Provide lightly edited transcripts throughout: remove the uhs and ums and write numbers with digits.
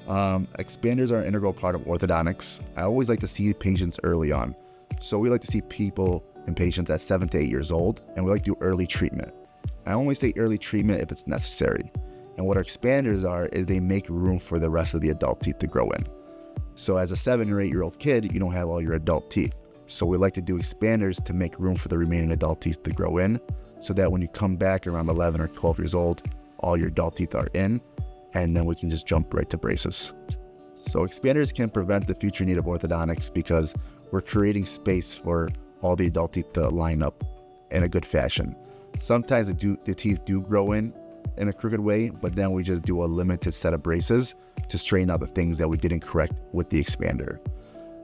Expanders are an integral part of orthodontics. I always like to see patients early on. So we like to see people and patients at 7 to 8 years old, and we like to do early treatment. I only say early treatment if it's necessary. And what our expanders are is they make room for the rest of the adult teeth to grow in. So as a 7 or 8-year-old kid, you don't have all your adult teeth. So we like to do expanders to make room for the remaining adult teeth to grow in, so that when you come back around 11 or 12 years old, all your adult teeth are in, and then we can just jump right to braces. So expanders can prevent the future need of orthodontics because we're creating space for all the adult teeth to line up in a good fashion. Sometimes the teeth do grow in a crooked way, but then we just do a limited set of braces to straighten out the things that we didn't correct with the expander.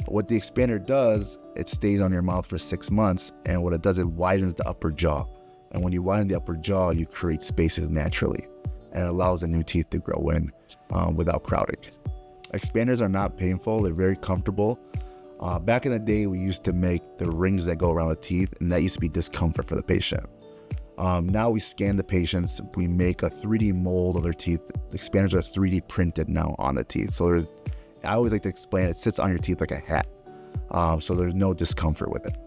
What the expander does, it stays on your mouth for 6 months, and what it does, it widens the upper jaw. And when you widen the upper jaw, you create spaces naturally, and it allows the new teeth to grow in without crowding. Expanders are not painful, they're very comfortable. Back in the day, we used to make the rings that go around the teeth, and that used to be discomfort for the patient. Now we scan the patients, we make a 3D mold of their teeth. The expanders are 3D printed now on the teeth. So I always like to explain it sits on your teeth like a hat. So there's no discomfort with it.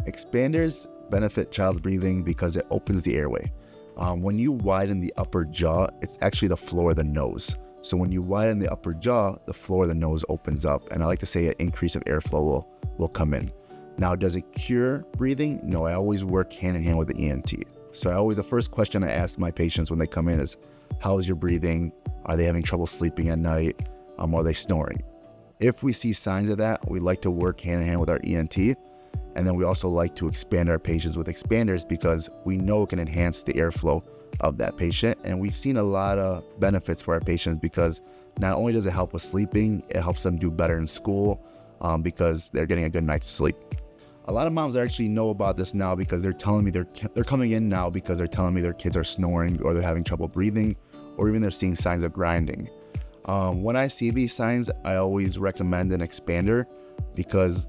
Expanders benefit child's breathing because it opens the airway. When you widen the upper jaw, it's actually the floor of the nose. So when you widen the upper jaw, the floor of the nose opens up, and I like to say an increase of airflow will come in. Now, does it cure breathing? No, I always work hand in hand with the ENT. So the first question I ask my patients when they come in is, how's your breathing? Are they having trouble sleeping at night? Are they snoring? If we see signs of that, we like to work hand in hand with our ENT. And then we also like to expand our patients with expanders because we know it can enhance the airflow of that patient. And we've seen a lot of benefits for our patients because not only does it help with sleeping, it helps them do better in school because they're getting a good night's sleep. A lot of moms actually know about this now because they're telling me they're coming in now because they're telling me their kids are snoring or they're having trouble breathing, or even they're seeing signs of grinding. When I see these signs, I always recommend an expander because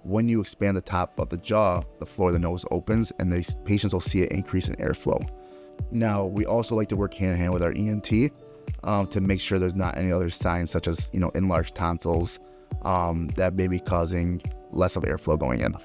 when you expand the top of the jaw, the floor of the nose opens and the patients will see an increase in airflow. Now, we also like to work hand in hand with our ENT to make sure there's not any other signs such as enlarged tonsils that may be causing less of airflow going in.